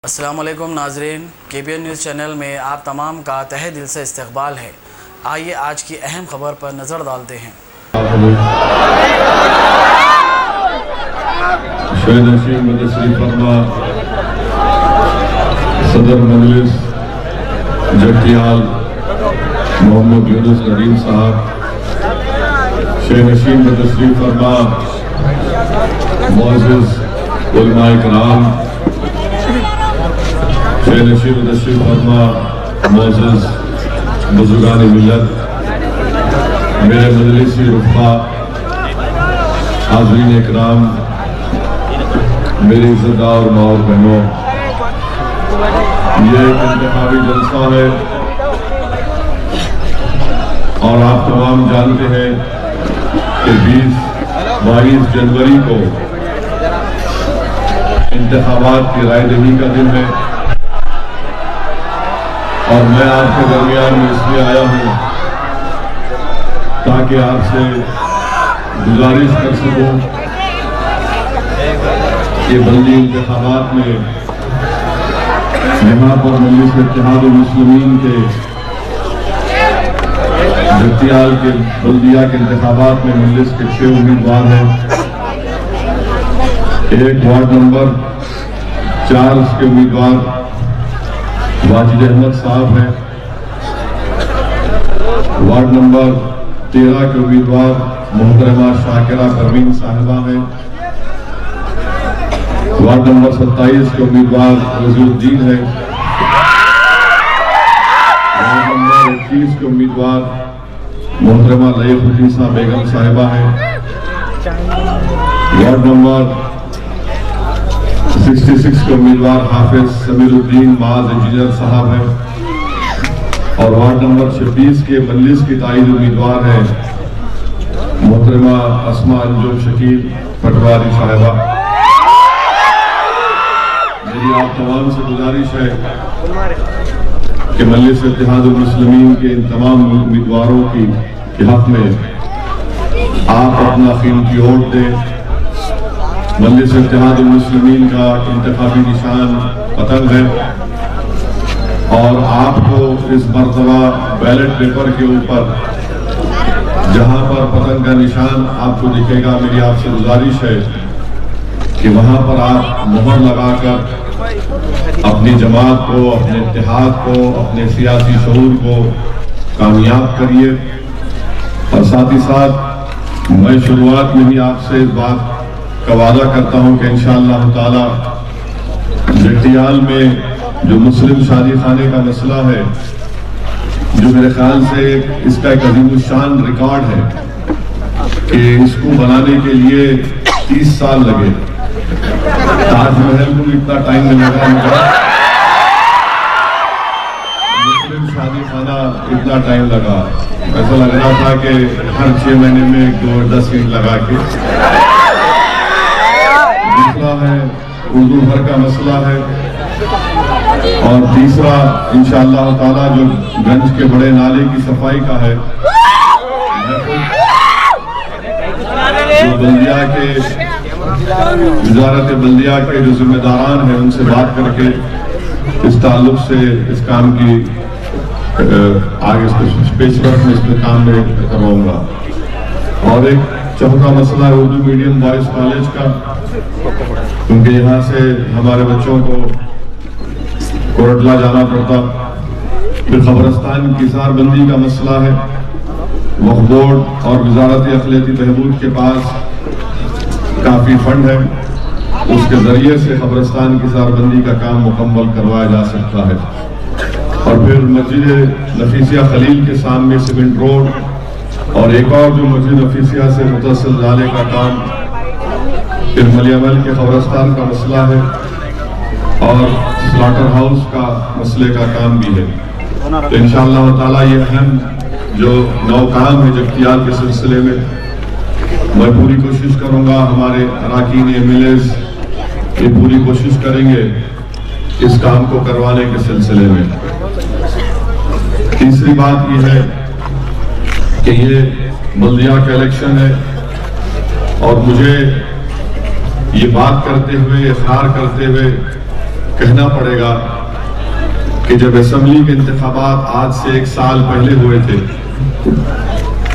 अस्सलामुअलैकुम नाज़रीन, KBN news channel में आप तमाम का तहे दिल से इस्तकबाल है। आइए आज की अहम खबर पर नज़र डालते हैं। सदर मजलिस जगतियाल मोहम्मद यूनुस नदीम साहब, शेख नशीम में तशरीफ फरमा मुअज़्ज़िज़ उलमाए किराम, शेख नशीम में तशरीफ फरमा मुअज़्ज़िज़ बुज़ुर्गान मिल्लत, मेरे मजलिसी रुफ़ा, हाज़रीन इकराम, मेरी इज़्ज़तदार माँ और बहनों, ये एक इंतखाबी जलसा है और आप तमाम जानते हैं कि 20-22 जनवरी को इंतखाबात की राय दही का दिन है और मैं आपके दरमियान में इसलिए आया हूँ ताकि आपसे गुजारिश कर सकूँ कि बल्दी इंतखाबात में यहाँ पर मजलिस इत्तेहाद मुस्लिमीन के जगतियाल के बल्दिया के इंतखाबात में मजलिस के 6 उम्मीदवार हैं। एक वार्ड नंबर 4 के उम्मीदवार वाजिद अहमद साहब हैं। वार्ड नंबर 13 के उम्मीदवार मोहतरमा शाकिरा परवीन साहिबा हैं। वार्ड नंबर 27 के उम्मीदवार रज़ीउद्दीन है। वार्ड नंबर 21 के उम्मीदवार मोहतरमा लयफुद्दीसा बेगम साहिबा है। वार्ड नंबर 66 के उम्मीदवार हाफिज समीरुद्दीन माज इंजीनियर साहब है और वार्ड नंबर 26 के मजलिस की ताईद उम्मीदवार है मोहतरमा अस्मा अंजुम शकील पटवारी साहिबा। मेरी आप तमाम से गुजारिश है कि मजलिस इत्तेहाद मुस्लिमीन के इन तमाम उम्मीदवारों की हक में आप अपना कीमती वोट दें। मजलिस इत्तेहाद मुस्लिमीन का इंतखाबी निशान पतंग है और आपको इस मरतबा बैलेट पेपर के ऊपर जहां पर पतंग का निशान आपको दिखेगा, मेरी आपसे गुजारिश है कि वहां पर आप मोहर लगाकर अपनी जमात को, अपने इत्तेहाद को, अपने सियासी शऊर को कामयाब करिए। और साथ ही साथ मैं शुरुआत में ही आपसे इस बात का वादा करता हूं कि इंशाअल्लाह ताला जगतियाल में जो मुस्लिम शादी खाने का मसला है, जो मेरे ख्याल से इसका एक अजीमुशान रिकॉर्ड है कि इसको बनाने के लिए 30 साल लगे। ताजमहल को इतना टाइम नहीं लगा, मुस्लिम शादी खाना इतना टाइम लगा। ऐसा लग रहा था कि हर 6 महीने में 2-10 मिनट लगा के। दूसरा है उर्दू भर का मसला है और तीसरा इंशाअल्लाह ताला जो गंज के बड़े नाले की सफाई का है, जो बल्दिया के वजारत बल्दिया के जो जिम्मेदारान हैं उनसे बात करके इस ताल्लुक से इस काम की आगे पेशरफ में इसमें काम में करवाऊंगा। और एक चौथा मसला है उर्दू मीडियम बॉयज कॉलेज का, क्योंकि यहाँ से हमारे बच्चों को कोरटला जाना पड़ता। फिर खबरस्तान की सारबंदी का मसला है, वक्फ बोर्ड और वजारत अखिलती बहबूद के पास काफी फंड है, उसके जरिए से खबरस्तान की सारबंदी का काम मुकम्मल करवाया जा सकता है। और फिर मस्जिद नफीसिया खलील के सामने सीमेंट रोड और एक और जो मस्जिद नफीसिया से मुतसिल नाले का काम, फिर मलियामल के खबरस्तान का मसला है और स्लॉटर हाउस का मसले का काम भी है। तो इंशाअल्लाह ताला ये अहम जो नौ काम है जगतियाल के सिलसिले में मैं पूरी कोशिश करूंगा, हमारे अराकीन MLAs ये पूरी कोशिश करेंगे इस काम को करवाने के सिलसिले में। तीसरी बात यह है कि ये बल्दिया का इलेक्शन है और मुझे ये बात करते हुए, इख़रार करते हुए कहना पड़ेगा कि जब असेंबली के इंतखाबात आज से 1 साल पहले हुए थे,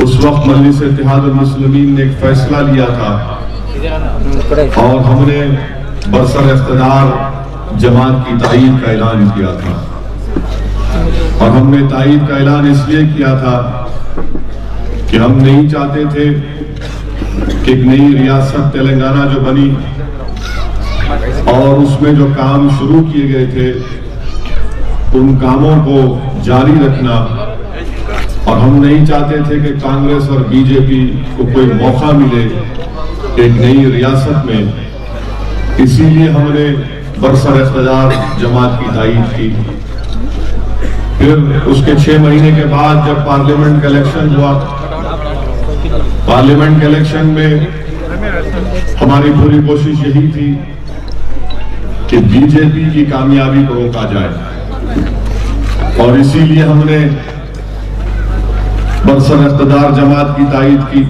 उस वक्त मजलिस इत्तेहादुल मुस्लिमीन ने एक फैसला लिया था और हमने बरसर इख्तियार जमात की तायीद का ऐलान किया था। और हमने तायीद का ऐलान इसलिए किया था कि हम नहीं चाहते थे कि एक नई रियासत तेलंगाना जो बनी और उसमें जो काम शुरू किए गए थे उन कामों को जारी रखना, और हम नहीं चाहते थे कि कांग्रेस और बीजेपी को कोई मौका मिले एक नई रियासत में। इसीलिए हमने बरसर इख्तियार जमात की तायीद की। फिर उसके 6 महीने के बाद जब पार्लियामेंट का इलेक्शन हुआ, पार्लियामेंट के इलेक्शन में हमारी पूरी कोशिश यही थी कि बीजेपी की कामयाबी को रोका जाए, और इसीलिए हमने बरसर इख्तियार जमात की तायीद की।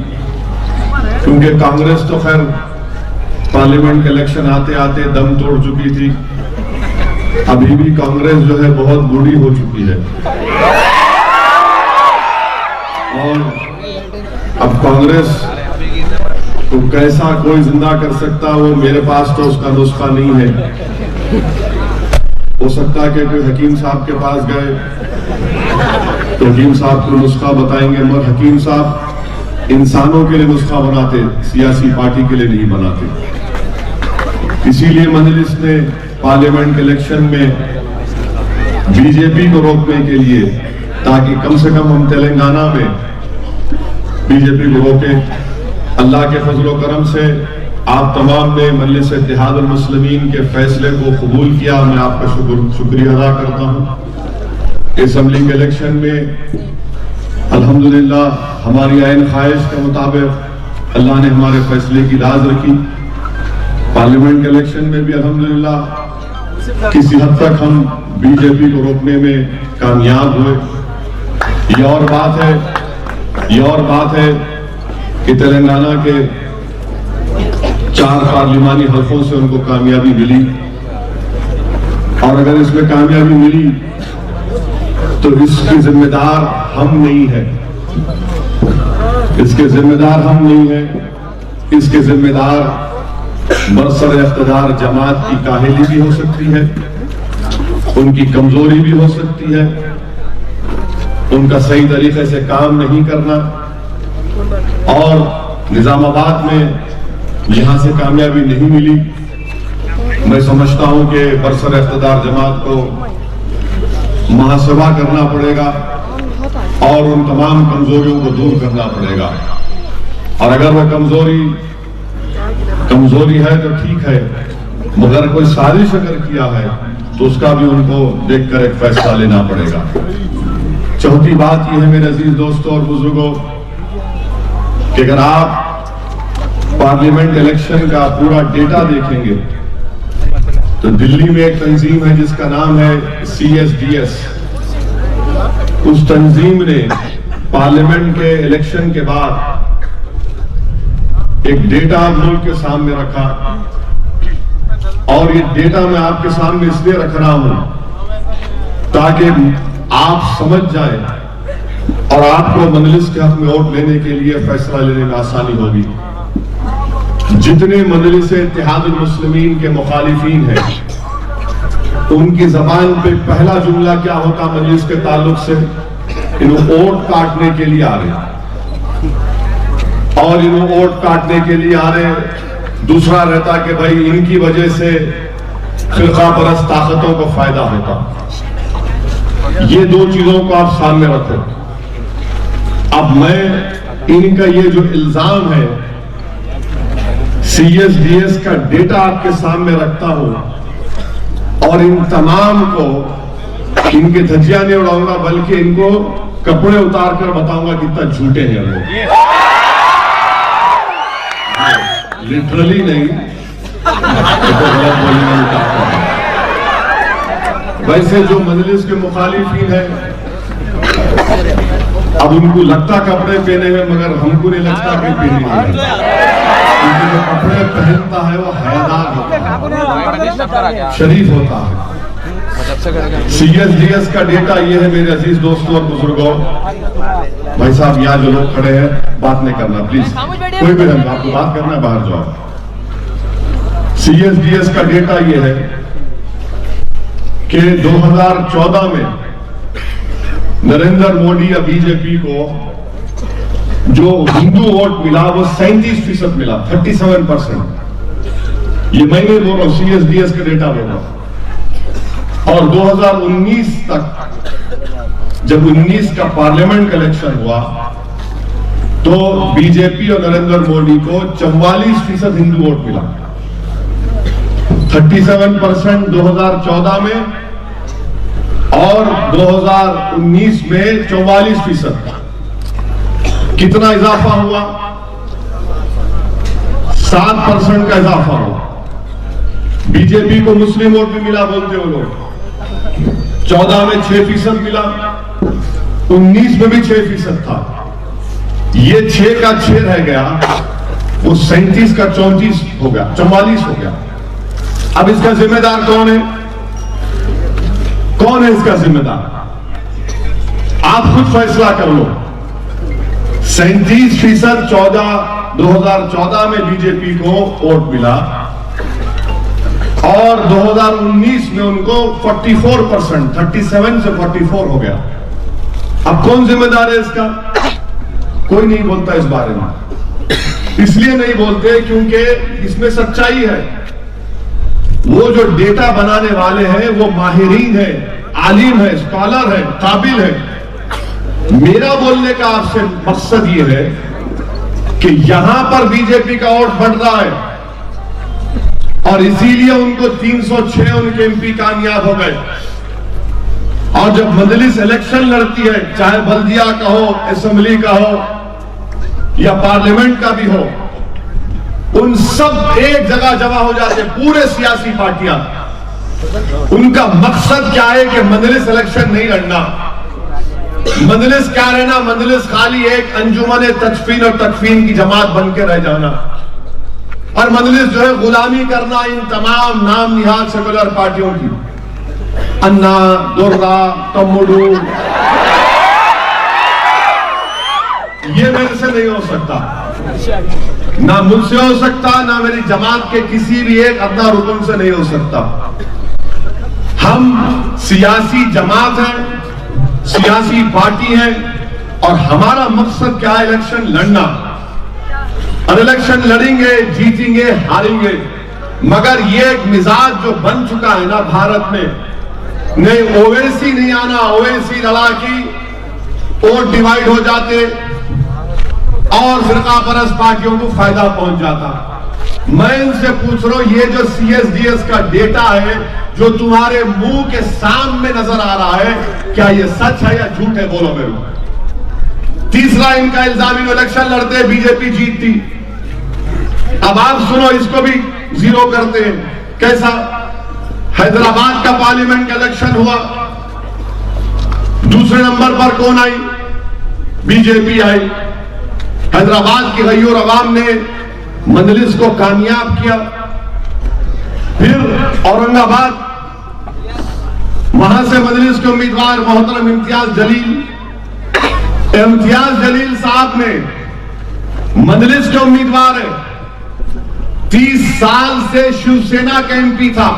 क्योंकि कांग्रेस तो खैर पार्लियामेंट के इलेक्शन आते आते दम तोड़ चुकी थी, अभी भी कांग्रेस जो है बहुत बूढ़ी हो चुकी है, और अब कांग्रेस को कैसा कोई जिंदा कर सकता, वो मेरे पास तो उसका नुस्खा नहीं है। हो सकता है कि कोई हकीम साहब के पास गए तो हकीम साहब को नुस्खा बताएंगे, मगर हकीम साहब इंसानों के लिए नुस्खा बनाते, सियासी पार्टी के लिए नहीं बनाते। इसीलिए मजलिस ने पार्लियामेंट के इलेक्शन में बीजेपी को रोकने के लिए, ताकि कम से कम हम तेलंगाना में बीजेपी को रोकें, अल्लाह के फजल व करम से आप तमाम ने मजलिस इत्तेहादुल मुस्लिमीन के फैसले को कबूल किया। मैं आपका शुक्रिया अदा करता हूँ। असेंबली के इलेक्शन में अल्हम्दुलिल्लाह हमारी आइन ख्वाहिश के मुताबिक अल्लाह ने हमारे फैसले की लाज रखी। पार्लियामेंट के इलेक्शन में भी अल्हम्दुलिल्लाह किसी हद तक हम बीजेपी को रोकने में कामयाब हुए। ये और बात है कि तेलंगाना के 4 पार्लिमानी हल्कों से उनको कामयाबी मिली, और अगर इसमें कामयाबी मिली तो इसके जिम्मेदार हम नहीं है, इसके जिम्मेदार बरसर इख्तियार जमात की काहिली भी हो सकती है, उनकी कमजोरी भी हो सकती है, उनका सही तरीके से काम नहीं करना। और निजामाबाद में यहां से कामयाबी नहीं मिली। मैं समझता हूं कि बरसर इख्तियार जमात को मुहासबा करना पड़ेगा और उन तमाम कमजोरियों को दूर करना पड़ेगा। और अगर वो कमजोरी है तो ठीक है, मगर कोई साजिश अगर किया है तो उसका भी उनको देखकर एक फैसला लेना पड़ेगा। चौथी बात यह है मेरे अजीज दोस्तों और बुजुर्गों कि अगर आप पार्लियामेंट इलेक्शन का पूरा डेटा देखेंगे तो दिल्ली में एक तंजीम है जिसका नाम है CSDS। उस तंजीम ने पार्लियामेंट के इलेक्शन के बाद एक डेटा मुल्क के सामने रखा, और ये डेटा मैं आपके सामने इसलिए रख रहा हूं ताकि आप समझ जाएं और आपको मजलिस के हक में वोट लेने के लिए फैसला लेने में आसानी होगी। जितने मजलिस इत्तेहादुल मुस्लिमीन के मुखालिफीन हैं, उनकी जबान पे पहला जुमला क्या होता मजलिस के ताल्लुक से, इन्हों वोट काटने के लिए आ रहे, और इन्हों वोट काटने के लिए आ रहे। दूसरा रहता कि भाई इनकी वजह से फिरका परस्त ताकतों को फायदा होता। ये 2 चीजों को आप सामने रखो। अब मैं इनका ये जो इल्जाम है CSDS का डेटा आपके सामने रखता हूं, और इन तमाम को इनके धज्जियां नहीं उड़ाऊंगा, बल्कि इनको कपड़े उतार कर बताऊंगा कितना झूठे हैं लोग। लिटरली नहीं, तो गलत बोलने में वैसे जो मजलिस के मुखालिफीन है, अब उनको लगता कपड़े पहने हैं, मगर हमको नहीं लगता कि पहने हैं। जो कपड़े पहनता है वो हैदार होता है, शरीफ होता है। CSDS का डेटा ये है मेरे अजीज दोस्तों और बुजुर्गों। भाई साहब यहाँ जो लोग खड़े हैं बात नहीं करना प्लीज, कोई भी रंग आपको बात करना है बाहर जाओ। CSDS का डेटा ये है कि 2014 में नरेंद्र मोदी या बीजेपी को जो हिंदू वोट मिला वो 37% मिला, 37%। ये मैं नहीं बोल रहा हूं, CSDS का डेटा बोल रहा हूं। और 2019 तक जब 19 का पार्लियामेंट का इलेक्शन हुआ तो बीजेपी और नरेंद्र मोदी को 44% हिंदू वोट मिला। 37% 2014 में और 2019 में 44%। कितना इजाफा हुआ? 7% का इजाफा हुआ। बीजेपी को मुस्लिम वोट भी मिला बोलते हो लोग। 14 में 6% मिला, 19 में भी 6% था। ये 6 का 6 रह गया, वो 37 का 34 हो गया, 44 हो गया। अब इसका जिम्मेदार कौन है? कौन है इसका जिम्मेदार? आप खुद फैसला कर लो। 37% 2014 में बीजेपी को वोट मिला और 2019 में उनको 44%, 37 से 44 हो गया। अब कौन जिम्मेदार है इसका? कोई नहीं बोलता इस बारे में। इसलिए नहीं बोलते क्योंकि इसमें सच्चाई है। वो जो डेटा बनाने वाले हैं वो माहिरीन है, आलिम है, स्कॉलर है, काबिल है। मेरा बोलने का आपसे मकसद ये है कि यहां पर बीजेपी का वोट बढ़ रहा है और इसीलिए उनको 306 उनके एमपी कामयाब हो गए। और जब मजलिस इलेक्शन लड़ती है, चाहे बल्दिया का हो, असेंबली का हो या पार्लियामेंट का भी हो, उन सब एक जगह जमा हो जाते, पूरे सियासी पार्टियां। उनका मकसद क्या है कि मजलिस इलेक्शन नहीं लड़ना। मजलिस क्या रहना? मजलिस खाली एक अंजुमन तजफीन और तकफीन की जमात बन के रह जाना। और मजलिस जो है गुलामी करना इन तमाम नाम निहाद सेकुलर पार्टियों की। अन्ना, दुर्रा, तम्मुडू, ये मेरे से नहीं हो सकता, ना मुझसे हो सकता, ना मेरी जमात के किसी भी एक अदना रुकन से नहीं हो सकता। हम सियासी जमात हैं, सियासी पार्टी है और हमारा मकसद क्या है? इलेक्शन लड़ना। और इलेक्शन लड़ेंगे, जीतेंगे, हारेंगे। मगर ये एक मिजाज जो बन चुका है ना भारत में, नहीं ओवैसी नहीं आना, ओवैसी लड़ा की वोट डिवाइड हो जाते और फिरका परस्त पार्टियों को फायदा पहुंच जाता। मैं इनसे पूछ रहा हूं, ये जो CSDS का डेटा है जो तुम्हारे मुंह के सामने नजर आ रहा है, क्या ये सच है या झूठ है? बोलो मेरे को। तीसरा इनका इल्जाम, इलेक्शन लड़ते बीजेपी जीतती। अब आप सुनो, इसको भी जीरो करते हैं। कैसा? हैदराबाद का पार्लियामेंट का इलेक्शन हुआ, दूसरे नंबर पर कौन आई? बीजेपी आई। हैदराबाद की गैर अवाम ने मजलिस को कामयाब किया। फिर औरंगाबाद, वहां से मजलिस के उम्मीदवार मोहतरम इम्तियाज जलील साहब ने मजलिस के उम्मीदवार है। 30 साल से शिवसेना का एमपी था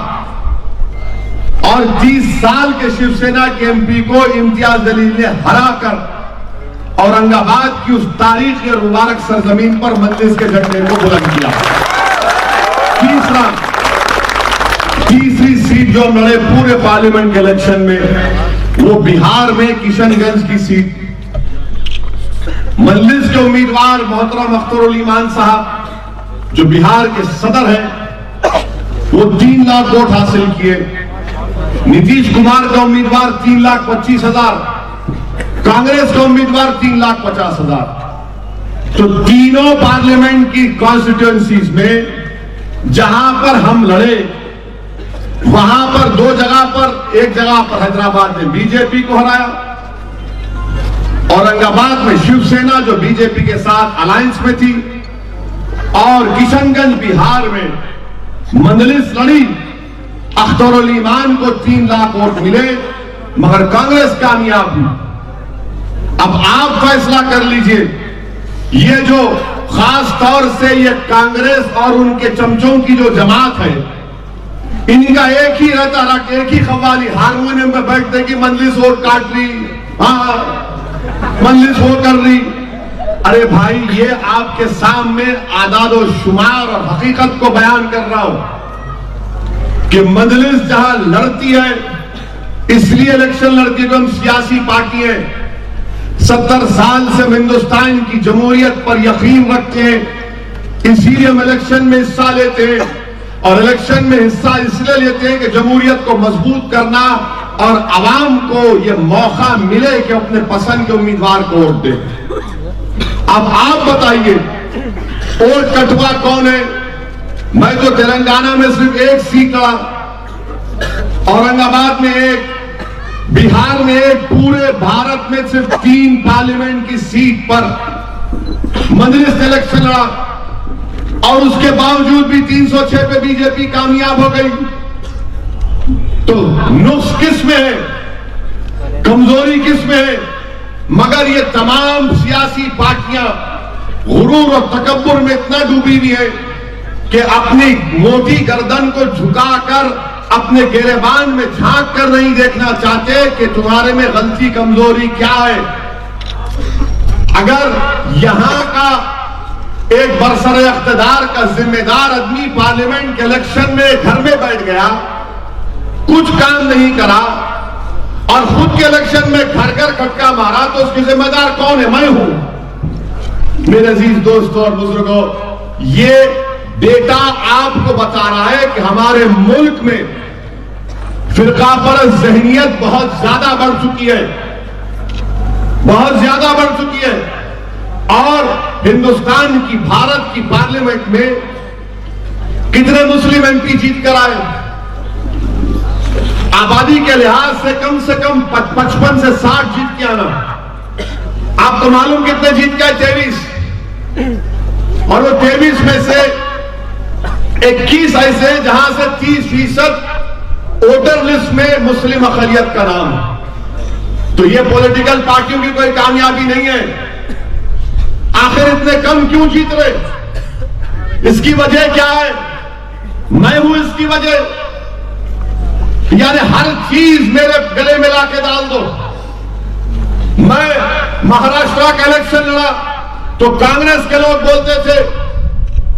और 30 साल के शिवसेना के एमपी को इम्तियाज जलील ने हराकर औरंगाबाद की उस तारीख के मुबारक सरजमीन पर मजलिस के झंडे को बुलंद किया। तीसरी सीट जो लड़े पूरे पार्लियामेंट के इलेक्शन में, वो बिहार में किशनगंज की सीट। मजलिस के उम्मीदवार मोहतरम अख्तरुल ईमान साहब जो बिहार के सदर हैं, वो 3 लाख वोट हासिल किए। नीतीश कुमार का उम्मीदवार 3,25,000, कांग्रेस का उम्मीदवार 3,50,000। तो तीनों पार्लियामेंट की कॉन्स्टिट्यूएंसीज में जहां पर हम लड़े, वहां पर 2 जगह पर, एक जगह पर हैदराबाद ने बीजेपी को हराया, औरंगाबाद में शिवसेना जो बीजेपी के साथ अलायंस में थी, और किशनगंज बिहार में मजलिस लड़ी अख्तरुल ईमान को 3 लाख वोट मिले, मगर कांग्रेस कामयाब हुई। अब आप फैसला कर लीजिए, ये जो खास तौर से ये कांग्रेस और उनके चमचों की जो जमात है, इनका एक ही रहता रहा, एक ही खवाली हारमोनियम में बैठते कि मंजलिस वोट काट रही, हाँ मंजलिस वो कर रही। अरे भाई, ये आपके सामने आदादो शुमार और हकीकत को बयान कर रहा हूं कि मजलिस जहां लड़ती है, इसलिए इलेक्शन लड़ती है, हम सियासी पार्टी हैं, 70 साल से हम हिंदुस्तान की जमहूरियत पर यकीन रखते हैं, इसीलिए हम इलेक्शन में हिस्सा लेते हैं। और इलेक्शन में हिस्सा इसलिए लेते हैं कि जमहूरियत को मजबूत करना और आवाम को यह मौका मिले कि अपने पसंद के उम्मीदवार को वोट दे। अब आप बताइए, वोट कटवा कौन है? मैं तो तेलंगाना में सिर्फ 1 सीट लड़ा, औरंगाबाद में 1, बिहार में 1, पूरे भारत में सिर्फ 3 पार्लियामेंट की सीट पर मजलिस इलेक्शन लड़ा, और उसके बावजूद भी 306 पे बीजेपी कामयाब हो गई। तो नुक्स किस में है, कमजोरी किस में है? मगर ये तमाम सियासी पार्टियां गुरूर और तकब्बुर में इतना डूबी हुई है कि अपनी मोटी गर्दन को झुकाकर अपने गिरेबान में झांक कर नहीं देखना चाहते कि तुम्हारे में गलती कमजोरी क्या है। अगर यहां का एक बरसर इख्तिदार का जिम्मेदार आदमी पार्लियामेंट के इलेक्शन में घर में बैठ गया, कुछ काम नहीं करा और खुद के इलेक्शन में घर घर खटका मारा, तो उसकी जिम्मेदार कौन है? मैं हूं। मेरे अजीज दोस्तों और बुजुर्गों, ये डेटा आपको बता रहा है कि हमारे मुल्क में फिरकापरस्त ज़हनियत बहुत ज्यादा बढ़ चुकी है, बहुत ज्यादा बढ़ चुकी है। और हिंदुस्तान की, भारत की पार्लियामेंट में कितने मुस्लिम एमपी जीत कर आए? आबादी के लिहाज से कम 55 से 60 जीत के आना। आपको मालूम कितने जीत गए? 23। और वो 23 में से 21 ऐसे जहां से 30% वोटर लिस्ट में मुस्लिम अक़लियत का नाम है। तो ये पॉलिटिकल पार्टियों की कोई कामयाबी नहीं है। आखिर इतने कम क्यों जीत रहे? इसकी वजह क्या है? मैं हूं इसकी वजह। यानी हर चीज मेरे गले मिला के डाल दो। मैं महाराष्ट्र का इलेक्शन लड़ा तो कांग्रेस के लोग बोलते थे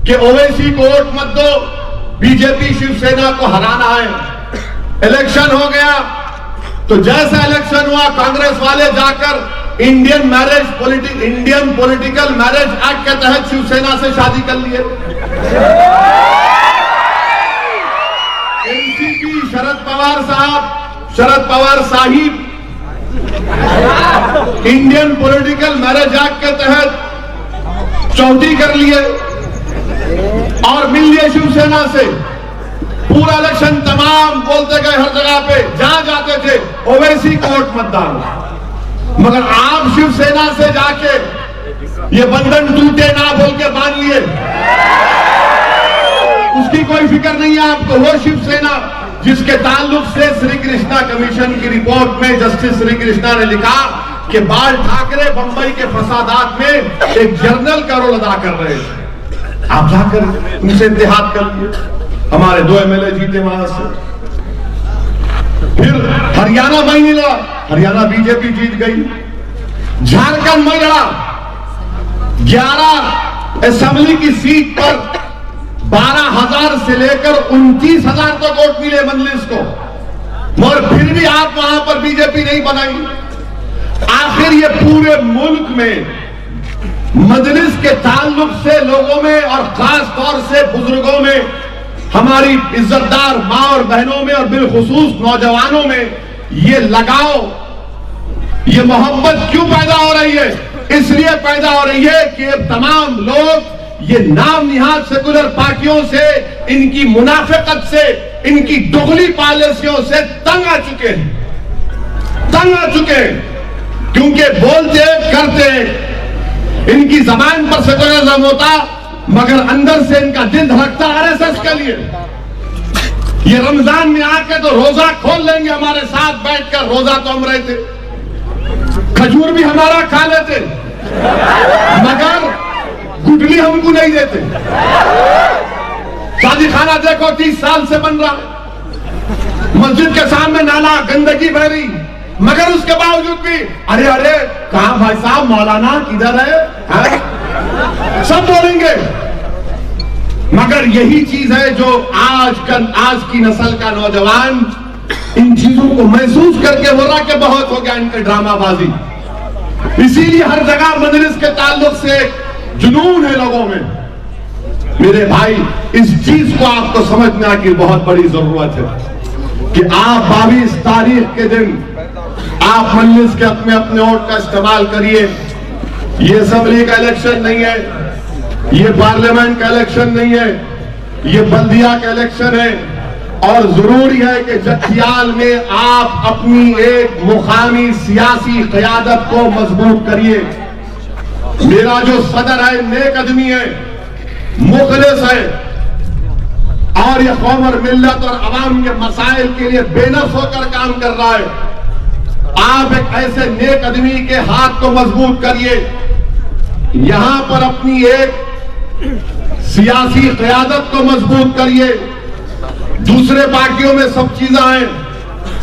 कि ओवैसी को वोट मत दो, बीजेपी शिवसेना को हराना है। इलेक्शन हो गया तो जैसा इलेक्शन हुआ, कांग्रेस वाले जाकर इंडियन पॉलिटिकल मैरिज एक्ट के तहत शिवसेना से शादी कर लिए। एनसीपी शरद पवार साहिब इंडियन पॉलिटिकल मैरिज एक्ट के तहत चौथी कर लिए और मिल लिए शिवसेना से। पूरा इलेक्शन तमाम बोलते गए, हर जगह पे जहां जाते थे ओवैसी को वोट मत डालो। मगर आप शिवसेना से जाके ये बंधन टूटे ना बोल के बांध लिए, उसकी कोई फिक्र नहीं है आपको। वो शिवसेना जिसके ताल्लुक से श्री कृष्णा कमीशन की रिपोर्ट में जस्टिस श्री कृष्णा ने लिखा कि बाल ठाकरे बंबई के फसादात में एक जनरल का रोल अदा कर रहे थे। आप जाकर उनसे इत्तेहाद कर लिए। हमारे 2 MLA जीते वहां से। फिर हरियाणा में नहीं लड़ा, हरियाणा बीजेपी जीत गई। झारखंड में लड़ा, 11 असेंबली की सीट पर 12,000 से लेकर 29,000 तक वोट मिले मजलिस को, मगर फिर भी आप वहां पर बीजेपी नहीं बनाई। आखिर ये पूरे मुल्क में मजलिस के ताल्लुक से लोगों में और खास तौर से बुजुर्गों में, हमारी इज्जतदार मां और बहनों में और बिलखुसूस नौजवानों में ये लगाव, ये मोहब्बत क्यों पैदा हो रही है? इसलिए पैदा हो रही है कि तमाम लोग ये नाम निहाद सेकुलर पार्टियों से, इनकी मुनाफिकत से, इनकी दोगली पॉलिसियों से तंग आ चुके हैं, तंग आ चुके हैं। क्योंकि बोलते करते इनकी जबान पर सेकुलरिज्म होता, मगर अंदर से इनका दिल धड़कता आरएसएस के लिए। ये रमजान में आके तो रोजा खोल लेंगे हमारे साथ बैठकर। रोजा तो हम रहते, खजूर भी हमारा खा लेते, मगर गुटली हमको नहीं देते। शादी खाना देखो 30 साल से बन रहा, मस्जिद के सामने नाला, गंदगी बह रही, मगर उसके बावजूद भी अरे अरे कहां भाई साहब, मौलाना किधर है? सब बोलेंगे। मगर यही चीज है जो आज की नस्ल का नौजवान इन चीजों को महसूस करके बोल रहा कि बहुत हो गया इनके ड्रामाबाजी। इसीलिए हर जगह मजलिस के ताल्लुक से जुनून है लोगों में। मेरे भाई, इस चीज को आपको समझना की बहुत बड़ी जरूरत है कि आप 22 तारीख के दिन आप मजलिस के अपने अपने वोट का इस्तेमाल करिए। ये असेंबली का इलेक्शन नहीं है, ये पार्लियामेंट का इलेक्शन नहीं है, ये बल्दिया का इलेक्शन है। और जरूरी है कि जखियाल में आप अपनी एक मुकामी सियासी क़यादत को मजबूत करिए। मेरा जो सदर है नेक आदमी है, मुखलिस है, और ये कौम और मिल्लत और अवाम के मसाइल के लिए बेनस होकर काम कर रहा है। आप एक ऐसे नेक आदमी के हाथ को मजबूत करिए। यहां पर अपनी एक सियासी क़यादत को मजबूत करिए। दूसरे पार्टियों में सब चीजें हैं,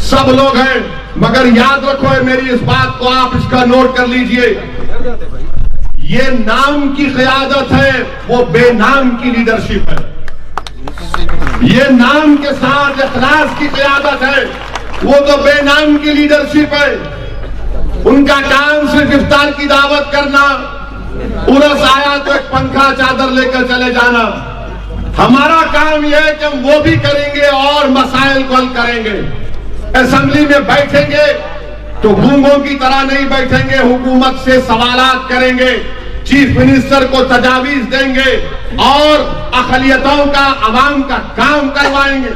सब लोग हैं, मगर याद रखो है मेरी इस बात को, आप इसका नोट कर लीजिए। ये नाम की क़यादत है, वो बेनाम की लीडरशिप है। ये नाम के साथ इखलास की क़यादत है, वो तो बेनाम की लीडरशिप है। उनका काम सिर्फ इफ्तार की दावत करना, उरस आया तो एक पंखा चादर लेकर चले जाना। हमारा काम यह है कि हम वो भी करेंगे और मसाइल को हल करेंगे। असेंबली में बैठेंगे तो गूंगों की तरह नहीं बैठेंगे, हुकूमत से सवालात करेंगे, चीफ मिनिस्टर को तजावीज देंगे और अक़लियतों का, अवाम का काम करवाएंगे।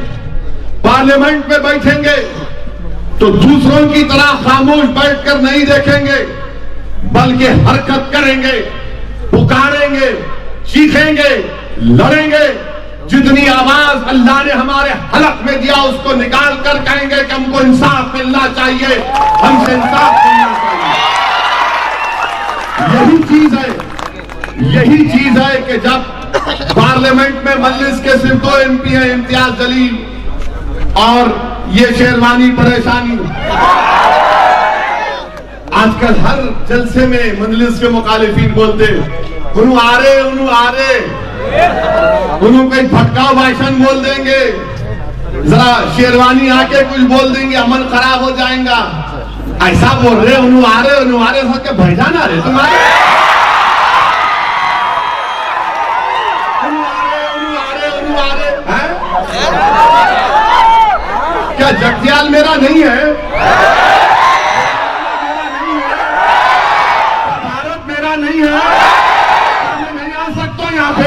पार्लियामेंट में बैठेंगे तो दूसरों की तरह खामोश बैठकर नहीं देखेंगे, बल्कि हरकत करेंगे, पुकारेंगे, चीखेंगे, लड़ेंगे। जितनी आवाज अल्लाह ने हमारे हलक में दिया उसको निकाल कर कहेंगे कि हमको इंसाफ मिलना चाहिए, हमसे इंसाफ मिलना चाहिए। यही चीज है कि जब पार्लियामेंट में मजलिस के सिर्फ 2 MP हैं, इम्तियाज जलील और ये शेरवानी परेशानी। आजकल हर जलसे में मजलिस के मुखालिफिन बोलते उन्हों आ रहे, उन्हों कोई भटकाव भाषण बोल देंगे, जरा शेरवानी आके कुछ बोल देंगे, अमल खराब हो जाएगा, ऐसा बोल रहे। उन्हों आ रहे सोच के भाईजान आ रहे तुम्हारे, उन्हों आ रहे हैं? क्या जगत्याल मेरा नहीं है? भारत मेरा नहीं है? मैं नहीं आ सकता यहाँ पे?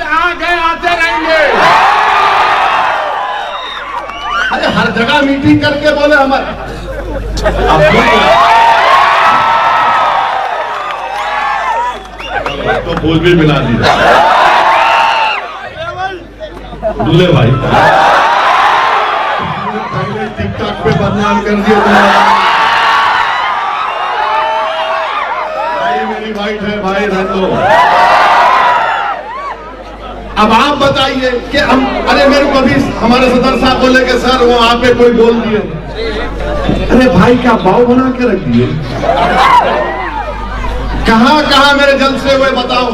आ गए, आते रहेंगे। अरे हर जगह मीटिंग करके बोले हमारे, तो बोल भी मिला दिया दूल्हे भाई, पहले टिकटॉक पे बदनाम कर दिया भाई। मेरी वाइट है भाई, रह दो। अब आप बताइए कि हम, अरे मेरे को अभी हमारे सदर साहब बोले कि सर वो वहां पे कोई बोल दिए। अरे भाई क्या भाव बना के रख दिए? कहां कहां मेरे जलसे हुए बताओ?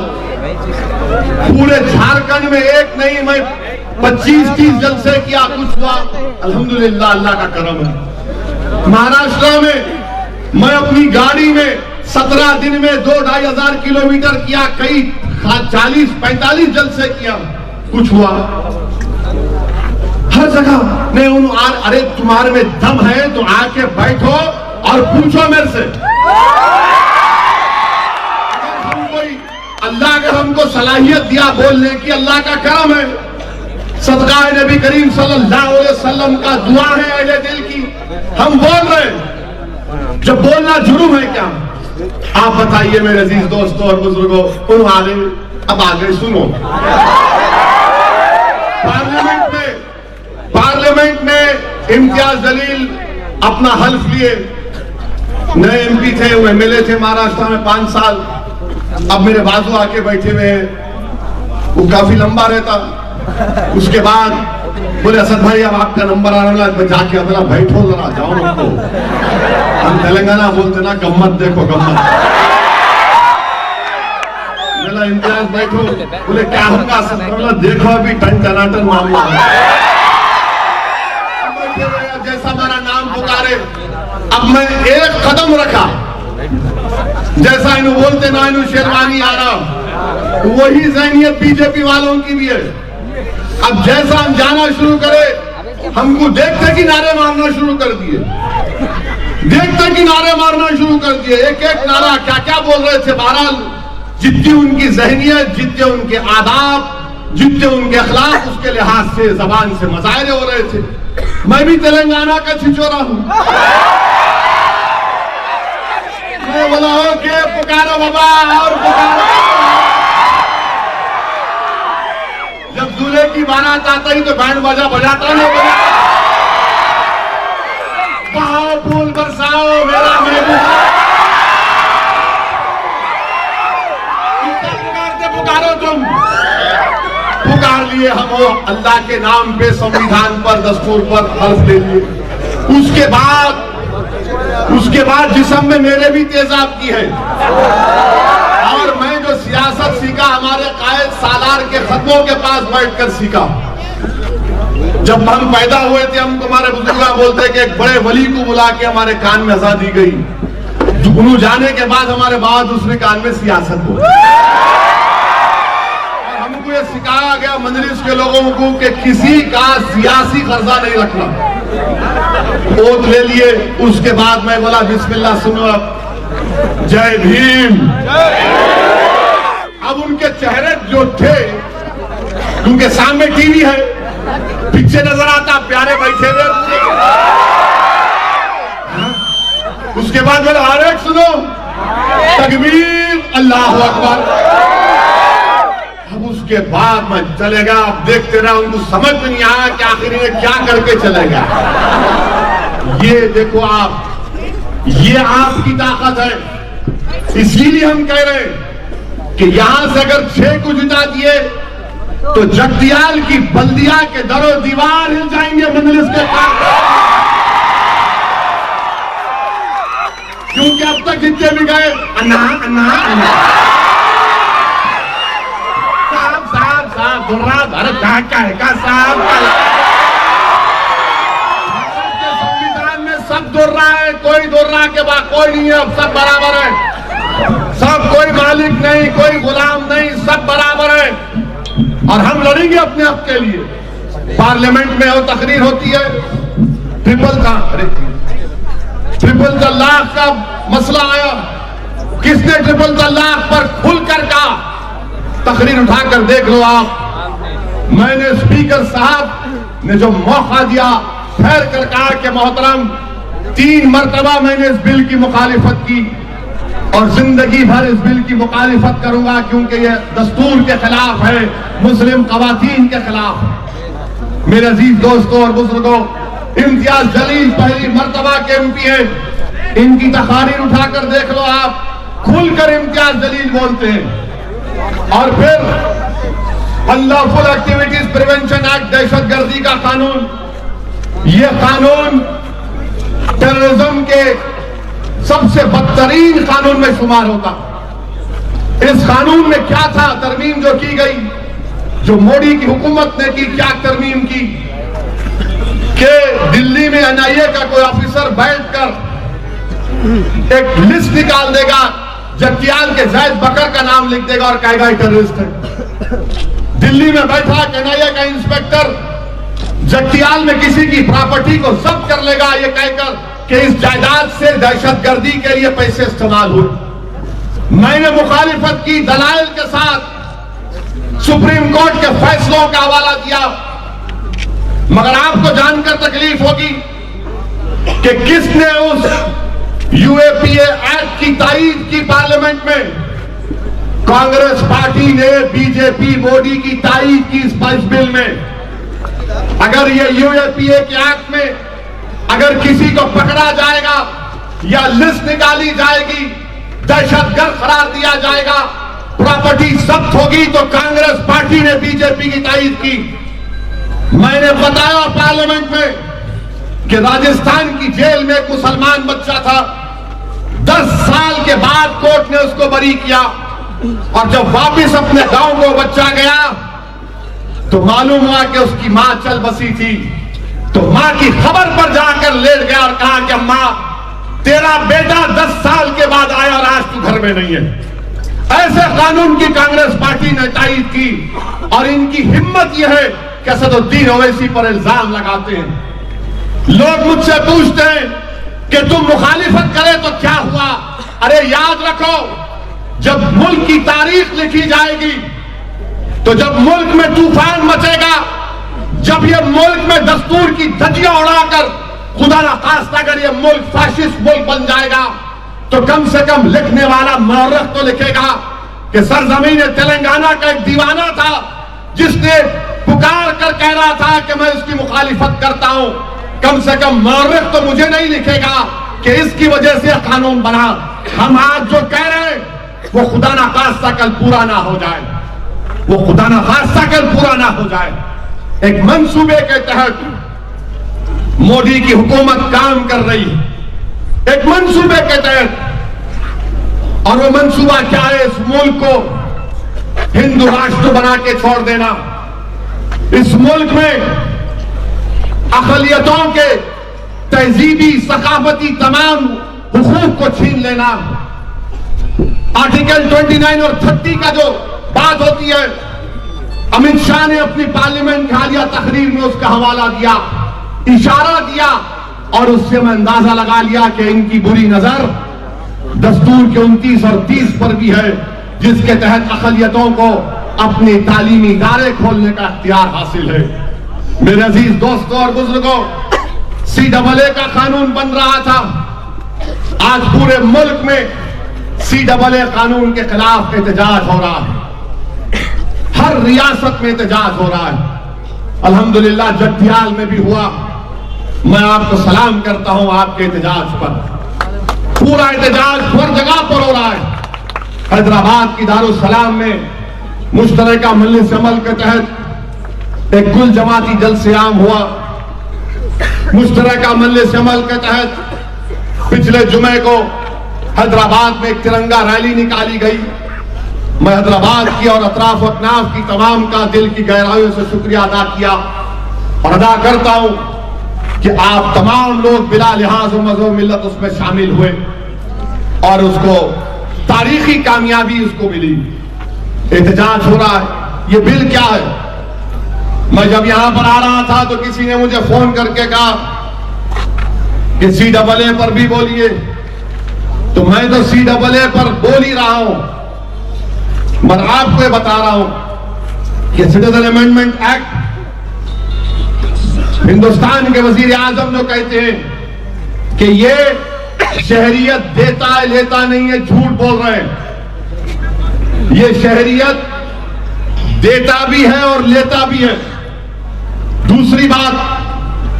पूरे झारखंड में एक नहीं, मैं 25-30 जलसे किया, कुछ हुआ अल्हम्दुलिल्लाह, अल्लाह का करम है। महाराष्ट्र में मैं अपनी गाड़ी में 17 दिन में 2-2.5 हजार किलोमीटर किया, कई 40-45 जलसे किया, कुछ हुआ? हर जगह नहीं। अरे तुम्हारे में दम है तो आके बैठो और पूछो मेरे से। अल्लाह अगर हमको सलाहियत दिया बोलने की, अल्लाह का करम है, सदका नबी करीम सल्लल्लाहु अलैहि वसल्लम का दुआ है अहले दिल की, हम बोल रहे हैं। जब बोलना जुर्म है क्या? आप बताइए मेरे अजीज दोस्तों और बुजुर्गों। अब आगे सुनो, पार्लियामेंट में इम्तियाज जलील अपना हल्फ लिए, नए एमपी थे, वो एमएलए थे महाराष्ट्र में 5 साल, अब मेरे बाजू आके बैठे हुए हैं। वो काफी लंबा रहता। उसके बाद बोले असद भाई अब आपका नंबर आ रहा है, जाके अपना बैठो जरा, जाओ हमको। हम तेलंगाना बोलते ना, गम्मत देखो गम्मत। मेरा इम्तियाज बैठो, बोले क्या होगा असद, बोला देखो अभी टन टनाटन मामला है। जैसा हमारा नाम पुकारे, अब मैं एक कदम रखा, जैसा इन्हों बोलते ना इन्हों शेरवानी आ रहा, वही ज़हनियत बीजेपी वालों की भी है। अब जैसा हम जाना शुरू करे, हमको देखते कि नारे मारना शुरू कर दिए, देखते कि नारे मारना शुरू कर दिए। एक एक नारा क्या क्या बोल रहे थे। बहरहाल जितनी उनकी ज़हनियत, जितने उनके आदाब, जितने उनके अखलाक, उसके लिहाज से जबान से मजाहरे हो रहे थे। मैं भी तेलंगाना का छिछोरा हूं। मैं बोला हो के पुकारो बाबा और पुकारो। जब दूल्हे की बारात आता ही तो बैंड बाजा बजाता नहीं, बहाओ फूल बरसाओ मेरा महबूबा। पुकारो तुम, पुकार लिए हम वो अल्लाह के नाम पे, संविधान पर, दस्तूर पर हल्फ ले लिए। उसके बाद जिस्म में मेरे भी तेजाब की है। और मैं जो सियासत सीखा हमारे कायद सालार के खत्मों के पास बैठकर सीखा। जब हम पैदा हुए थे, हमको हमारे बुजुर्ग बोलते कि एक बड़े वली को बुला के हमारे कान में अज़ा दी गई। जुगनू जाने के बाद हमारे बाद दूसरे कान में सियासत हो। हमको ये सिखाया गया मजलिस के लोगों को कि किसी का सियासी कर्जा नहीं रखना। ओथ ले लिए। उसके बाद मैं बोला बिस्मिल्लाह, सुनो अब, जय भीम। अब उनके चेहरे जो थे, उनके सामने टीवी है, पीछे नजर आता प्यारे बैठे हुए। उसके बाद बोला अरे सुनो, तकबीर, अल्लाह अकबर। अब उसके बाद मैं चलेगा, अब देखते रहा, उनको समझ में नहीं आया कि आखिर इन्हें क्या करके चलेगा। ये देखो आप, ये आपकी ताकत है। इसलिए हम कह रहे हैं कि यहां से अगर 6 को जिता दिए तो जगदियाल की बल्दिया के दरो दीवार हिल जाएंगे मजलिस के पास। क्योंकि अब तक जितने भी गए अन्ना अन्ना अन्ना, साहब दुर्रा भारत का है का साहब के संविधान में सब दुर्रा है, कोई दुर्रा के बाद कोई नहीं है। अब सब बराबर है, सब कोई मालिक नहीं, कोई गुलाम नहीं, सब बराबर है। और हम लड़ेंगे अपने हक के लिए। पार्लियामेंट में वो तकरीर होती है, ट्रिपल तलाक का मसला आया, किसने ट्रिपल तलाक पर खुलकर कहा? तकरीर उठाकर देख लो आप। मैंने स्पीकर साहब ने जो मौका दिया, ठहर कर कहा कि मोहतरम 3 मरतबा मैंने इस बिल की मुखालिफत की और जिंदगी भर इस बिल की मुखालिफत करूंगा, क्योंकि यह दस्तूर के खिलाफ है, मुस्लिम खवातीन के खिलाफ है। मेरे अजीज दोस्तों और बुजुर्गों, इम्तियाज जलील पहली मरतबा के एमपी है। इनकी तकारीर उठाकर देख लो आप, खुलकर इम्तियाज जलील बोलते हैं। और फिर अनलॉफुल एक्टिविटीज प्रिवेंशन एक्ट, दहशतगर्दी का कानून, यह कानून टेररिज्म के सबसे बदतरीन कानून में शुमार होता। इस कानून में क्या था तरमीम जो की गई, जो मोदी की हुकूमत ने की, क्या तरमीम की कि दिल्ली में एनआईए का कोई ऑफिसर बैठकर एक लिस्ट निकाल देगा, जगतियाल के जैद बकर का नाम लिख देगा और कहेगा टेररिस्ट है। दिल्ली में बैठा एनआईए का इंस्पेक्टर जगतियाल में किसी की प्रॉपर्टी को जब्त कर लेगा, ये कहकर कि इस जायदाद से दहशतगर्दी के लिए पैसे इस्तेमाल हुए। मैंने मुखालिफत की दलाइल के साथ, सुप्रीम कोर्ट के फैसलों का हवाला दिया, मगर आपको जानकर तकलीफ होगी कि किसने उस यूएपीए एक्ट की तारीफ की पार्लियामेंट में। कांग्रेस पार्टी ने बीजेपी मोदी की तारीफ की इस बिल में। अगर ये यूएपीए के एक्ट में अगर किसी को पकड़ा जाएगा या लिस्ट निकाली जाएगी, दहशतगर्द करार दिया जाएगा, प्रॉपर्टी जब्त होगी, तो कांग्रेस पार्टी ने बीजेपी की तायद की। मैंने बताया पार्लियामेंट में कि राजस्थान की जेल में एक मुसलमान बच्चा था, 10 साल के बाद कोर्ट ने उसको बरी किया, और जब वापस अपने गांव को बच्चा गया तो मालूम हुआ कि उसकी मां चल बसी थी। तो मां की खबर पर जाकर लेट गया और कहा कि अम्मा, तेरा बेटा 10 साल के बाद आया और आज तू घर में नहीं है। ऐसे कानून की कांग्रेस पार्टी ने तायद की, और इनकी हिम्मत यह है कि असदुद्दीन ओवैसी पर इल्जाम लगाते हैं। लोग मुझसे पूछते हैं कि तुम मुखालिफत करे तो क्या हुआ? अरे याद रखो, जब मुल्क की तारीख लिखी जाएगी, तो जब मुल्क में तूफान मचेगा, जब ये मुल्क में दस्तूर की धज्जियां उड़ाकर खुदा ना खास्ता अगर ये मुल्क फाशिस्ट मुल्क बन जाएगा, तो कम से कम लिखने वाला मौरख तो लिखेगा कि सरजमीन तेलंगाना का एक दीवाना था जिसने पुकार कर कह रहा था कि मैं उसकी मुखालिफत करता हूं। कम से कम मौरख तो मुझे नहीं लिखेगा कि इसकी वजह से कानून बना। हम आज जो कह रहे हैं वो खुदा ना खास्ता कल पूरा ना हो जाए, वो खुदा ना खास्ता कल पूरा ना हो जाए। एक मंसूबे के तहत मोदी की हुकूमत काम कर रही है, एक मंसूबे के तहत, और वो मंसूबा क्या है? इस मुल्क को हिंदू राष्ट्र बना के छोड़ देना, इस मुल्क में अक़लियतों के तहजीबी सकाफती तमाम हुकूक को छीन लेना। आर्टिकल 29 और 30 का जो बात होती है, अमित शाह ने अपनी पार्लियामेंट की हालिया तकरीर में उसका हवाला दिया, इशारा दिया, और उससे मैं अंदाजा लगा लिया कि इनकी बुरी नजर दस्तूर के 29 और 30 पर भी है, जिसके तहत अक़लियतों को अपने तालीमी इदारे खोलने का इख्तियार हासिल है। मेरे अजीज दोस्तों और बुजुर्गों, CAA का कानून बन रहा था। आज पूरे मुल्क में CAA कानून के खिलाफ एहतजाज हो रहा है, हर रियासत में एहतजाज हो रहा है। अल्हम्दुलिल्लाह जट्टियाल में भी हुआ। मैं आपको सलाम करता हूं आपके एहतजाज पर। पूरा एहतजाज हर जगह पर हो रहा है। हैदराबाद की दारुसलाम में मुश्तरका मजलिस अमल के तहत एक कुल जमाती जलसे आम हुआ। मुश्तरका मजलिस अमल के तहत पिछले जुमे को हैदराबाद में एक तिरंगा रैली निकाली गई। मैं हैदराबाद की और अतराफ अकनाफ की तमाम का दिल की गहराइयों से शुक्रिया अदा किया और अदा करता हूं कि आप तमाम लोग बिला लिहाज मज़हब मिल्लत उसमें शामिल हुए और उसको तारीखी कामयाबी उसको मिली। एहतजाज हो रहा है। ये बिल क्या है? मैं जब यहां पर आ रहा था तो किसी ने मुझे फोन करके कहा कि CAA पर भी बोलिए, तो मैं तो CAA पर बोल ही रहा हूं। मैं आपको बता रहा हूं कि सिटीजन अमेंडमेंट एक्ट, हिंदुस्तान के वजीर आजम जो कहते हैं कि ये शहरियत देता है लेता नहीं है, झूठ बोल रहे हैं। ये शहरियत देता भी है और लेता भी है। दूसरी बात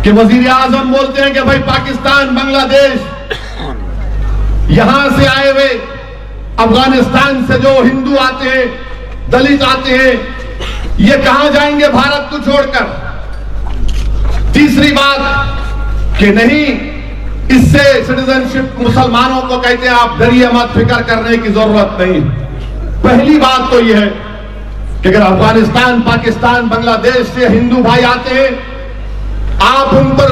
कि वजीर आजम बोलते हैं कि भाई पाकिस्तान, बांग्लादेश, यहां से आए हुए अफगानिस्तान से जो हिंदू आते हैं, दलित आते हैं, ये कहां जाएंगे भारत को छोड़कर। तीसरी बात कि नहीं, इससे सिटीजनशिप मुसलमानों को कहते हैं आप डरिए मत, फिक्र करने की जरूरत नहीं। पहली बात तो यह है कि अगर अफगानिस्तान, पाकिस्तान, बांग्लादेश से हिंदू भाई आते हैं, आप उन पर,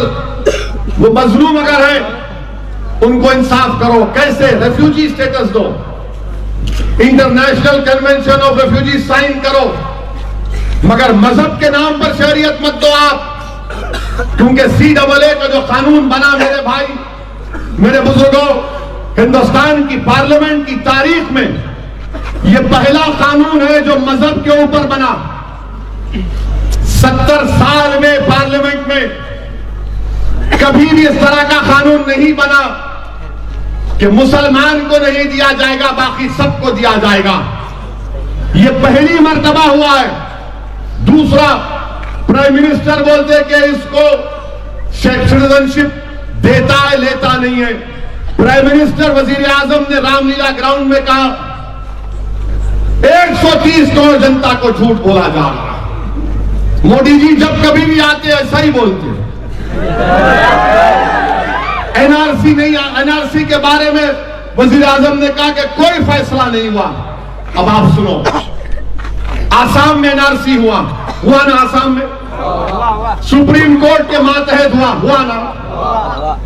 वो मजलूम अगर है, उनको इंसाफ करो। कैसे? रेफ्यूजी स्टेटस दो, international convention of refugee sign करो, मगर मजहब के नाम पर शहरियत मत दो आप। क्योंकि CAA का जो कानून बना, मेरे भाई, मेरे बुजुर्गों, हिंदुस्तान की पार्लियामेंट की तारीख में यह पहला कानून है जो मजहब के ऊपर बना। 70 साल में पार्लियामेंट में कभी भी इस तरह का कानून नहीं बना कि मुसलमान को नहीं दिया जाएगा, बाकी सबको दिया जाएगा। यह पहली मर्तबा हुआ है। दूसरा प्राइम मिनिस्टर बोलते कि इसको सिटीजनशिप देता है, लेता नहीं है। प्राइम मिनिस्टर वजीर आजम ने रामलीला ग्राउंड में कहा 130 करोड़ जनता को झूठ बोला जा रहा है। मोदी जी जब कभी भी आते हैं ऐसा ही बोलते हैं। एनआरसी नहीं, एनआरसी के बारे में वजीर आजम ने कहा कि कोई फैसला नहीं हुआ। अब आप सुनो, आसाम में एनआरसी हुआ ना? आसाम में सुप्रीम कोर्ट के मातहत हुआ ना?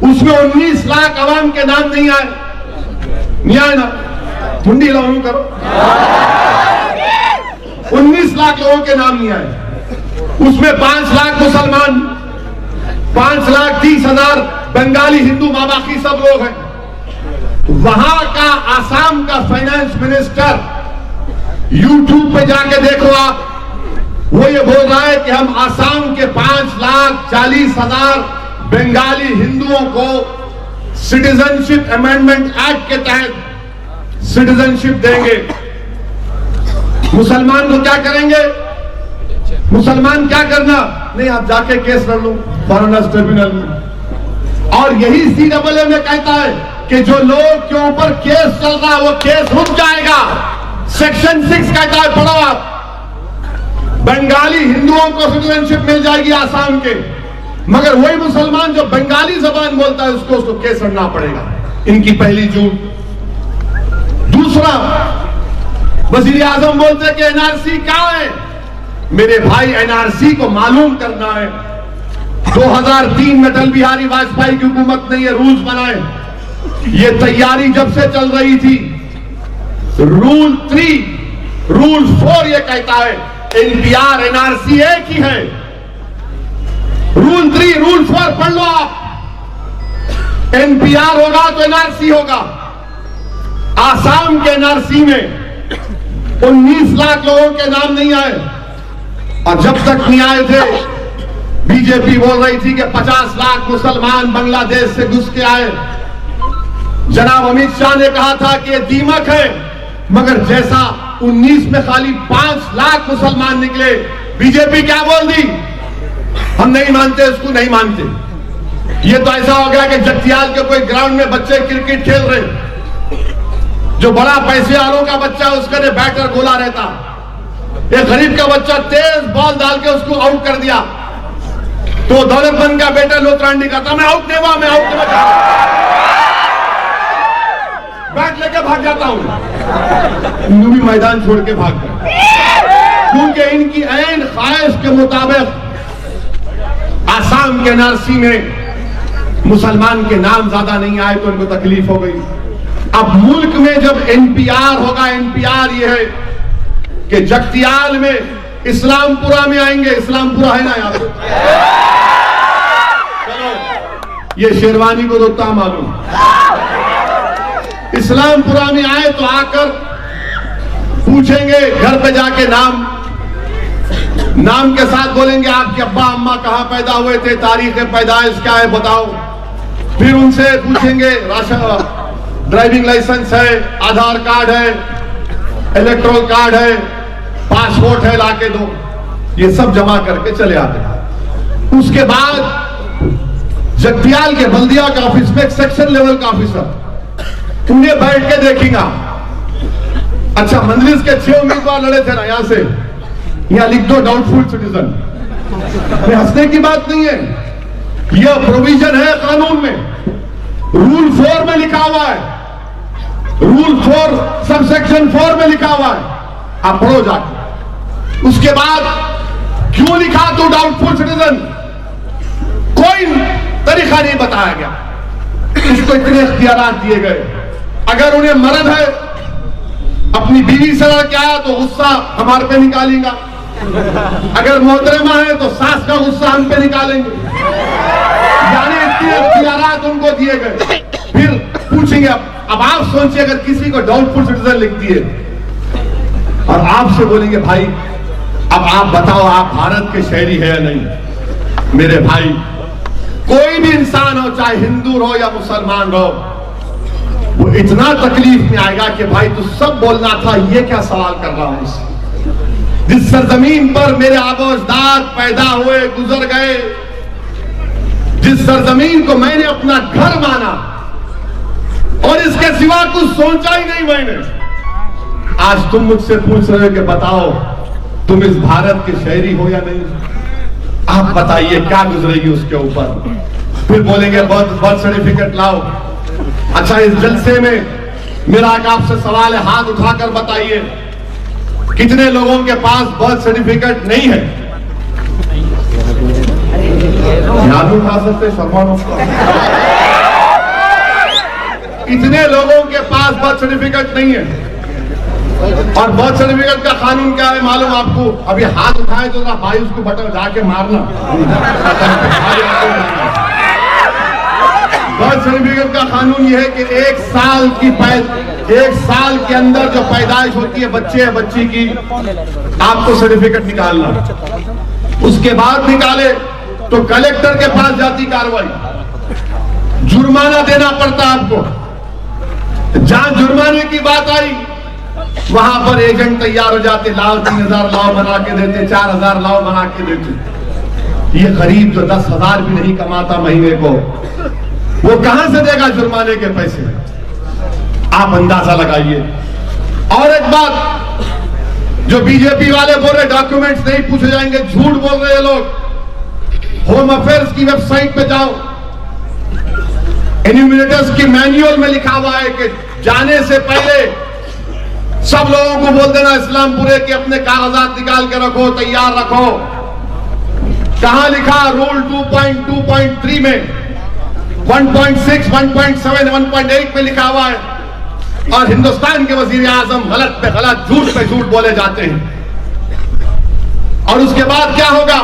उसमें 19 लाख अवाम के नाम नहीं आए ना? मुंडी लाऊं करो, 19 लाख लोगों के नाम नहीं आए। उसमें 5 लाख मुसलमान, 5,30,000 बंगाली हिंदू, माँ बाकी सब लोग हैं। वहां का आसाम का फाइनेंस मिनिस्टर, यूट्यूब पे जाके देखो आप, वो ये बोल रहा है कि हम आसाम के 5,40,000 बंगाली हिंदुओं को सिटीजनशिप अमेंडमेंट एक्ट के तहत सिटीजनशिप देंगे। मुसलमान को क्या करेंगे? मुसलमान क्या करना? नहीं, आप जाके केस कर लो फॉरेनर्स ट्रिब्यूनल में। और यही CAA में कहता है कि जो लोग के ऊपर केस चल रहा है वो केस रुक जाएगा। सेक्शन 6 कहता है, पढ़ो आप, बंगाली हिंदुओं को सिटीजनशिप मिल जाएगी आसाम के, मगर वही मुसलमान जो बंगाली जबान बोलता है उसको केस लड़ना पड़ेगा। इनकी पहली झूठ। दूसरा, वजीर आजम बोलते हैं कि एनआरसी क्या है? मेरे भाई, एनआरसी को मालूम करना है। 2003 में अटल बिहारी वाजपेयी की हुकूमत ने ये रूल्स बनाए। ये तैयारी जब से चल रही थी। रूल 3, रूल 4 ये कहता है एनपीआर एनआरसी एक ही है। रूल 3, रूल 4 पढ़ लो आप। एनपीआर होगा तो एनआरसी होगा। आसाम के एनआरसी में 19 लाख लोगों के नाम नहीं आए, और जब तक नहीं आए थे बीजेपी बोल रही थी कि 50 लाख मुसलमान बांग्लादेश से घुस के आए। जनाब अमित शाह ने कहा था कि ये दीमक है, मगर जैसा 19 में खाली 5 लाख मुसलमान निकले, बीजेपी क्या बोल दी? हम नहीं मानते, इसको नहीं मानते। ये तो ऐसा हो गया कि जगतियाल के कोई ग्राउंड में बच्चे क्रिकेट खेल रहे, जो बड़ा पैसे वालों का बच्चा उसके लिए बैटर गोला रहता, एक गरीब का बच्चा तेज बॉल डाल के उसको आउट कर दिया, तो दौलतमंद का बेटा लोतरांडी करता, मैं आउट नहीं हुआ, मैं आउट नहीं हुआ, बैट लेके भाग जाता हूं। भी मैदान छोड़ के भाग गए, क्योंकि इनकी ऐन ख्वाहिश के मुताबिक आसाम के एनआरसी में मुसलमान के नाम ज्यादा नहीं आए तो इनको तकलीफ हो गई। अब मुल्क में जब एनपीआर होगा, एनपीआर ये है कि जगतियाल में इस्लामपुरा में आएंगे। इस्लामपुरा है ना यहाँ पे? चलो, ये शेरवानी को रोकता मालूम। इस्लामपुरा में आए तो आकर पूछेंगे, घर पे जाके नाम के साथ बोलेंगे आपके अब्बा अम्मा कहां पैदा हुए थे, तारीख पैदाइश क्या है बताओ। फिर उनसे पूछेंगे राशन, ड्राइविंग लाइसेंस है, आधार कार्ड है, इलेक्ट्रोल कार्ड है, पासपोर्ट है, लाके दो। ये सब जमा करके चले आते हैं। उसके बाद जगतियाल के बल्दिया के ऑफिस में एक सेक्शन लेवल का ऑफिसर उन्हें बैठ के देखेगा। अच्छा, मंजलिस के 6 उम्मीदवार लड़े थे ना, यहां से यहां लिख दो डाउटफुल सिटीजन। हंसने की बात नहीं है, यह प्रोविजन है कानून में, रूल 4 में लिखा हुआ है, रूल 4 सब सेक्शन 4 में लिखा हुआ है, आप पढ़ो जाके। उसके बाद क्यों लिखा तो डाउटफुल सिटीजन, कोई तरीका नहीं बताया गया, उसको इतने इख्तियारात दिए गए। अगर उन्हें मर्द है, अपनी बीवी से लड़ के आया तो गुस्सा हमारे पे निकालेगा, अगर मोहतरमा है तो सास का गुस्सा हम पे निकालेंगे। यानी इतने इख्तियारात उनको दिए गए। फिर पूछेंगे, अब आप सोचिए अगर किसी को डाउटफुल सिटीजन लिख दिए और आपसे बोलेंगे भाई अब आप बताओ आप भारत के शहरी है या नहीं। मेरे भाई, कोई भी इंसान हो, चाहे हिंदू रहो या मुसलमान रहो, वो इतना तकलीफ में आएगा कि भाई तू सब बोलना था, ये क्या सवाल कर रहा हूं। जिस सरजमीन पर मेरे आबोजदाद पैदा हुए, गुजर गए, जिस सरजमीन को मैंने अपना घर माना और इसके सिवा कुछ सोचा ही नहीं मैंने, आज तुम मुझसे पूछ रहे हो कि बताओ तुम इस भारत के शहरी हो या नहीं? आप बताइए क्या गुजरेगी उसके ऊपर। फिर बोलेंगे बर्थ सर्टिफिकेट लाओ। अच्छा, इस जलसे में मेरा आपसे सवाल है, हाथ उठाकर बताइए कितने लोगों के पास बर्थ सर्टिफिकेट नहीं है? याद उठा सकते शर्मानो? कितने लोगों के पास बर्थ सर्टिफिकेट नहीं है? और बर्थ सर्टिफिकेट का कानून क्या है मालूम आपको? अभी हाथ उठाए तो भाई उसको बटन जाके मारना। बर्थ सर्टिफिकेट का कानून यह है कि एक साल के अंदर जो पैदाइश होती है बच्चे या बच्ची की, आपको सर्टिफिकेट निकालना। उसके बाद निकाले तो कलेक्टर के पास जाती कार्रवाई, जुर्माना देना पड़ता आपको। जहां जुर्माने की बात आई वहां पर एजेंट तैयार हो जाते, लाओ 3000 लाओ बना के देते, 4000 लाओ बना के देते। ये गरीब जो 10,000 भी नहीं कमाता महीने को, वो कहां से देगा जुर्माने के पैसे? आप अंदाजा लगाइए। और एक बात, जो बीजेपी वाले बोल रहे डॉक्यूमेंट्स नहीं पूछे जाएंगे, झूठ बोल रहे हैं लोग। होम अफेयर्स की वेबसाइट पे जाओ, एन्यूमरेटर्स की मैन्युअल में लिखा हुआ है कि जाने से पहले सब लोगों को बोल देना इस्लामपुरे के अपने कागजात निकाल के रखो, तैयार रखो। कहां लिखा? रूल 2.2.3 में 1.6, 1.7, 1.8 में लिखा हुआ है। और हिंदुस्तान के वजीर आजम गलत पे गलत, झूठ पे झूठ बोले जाते हैं। और उसके बाद क्या होगा?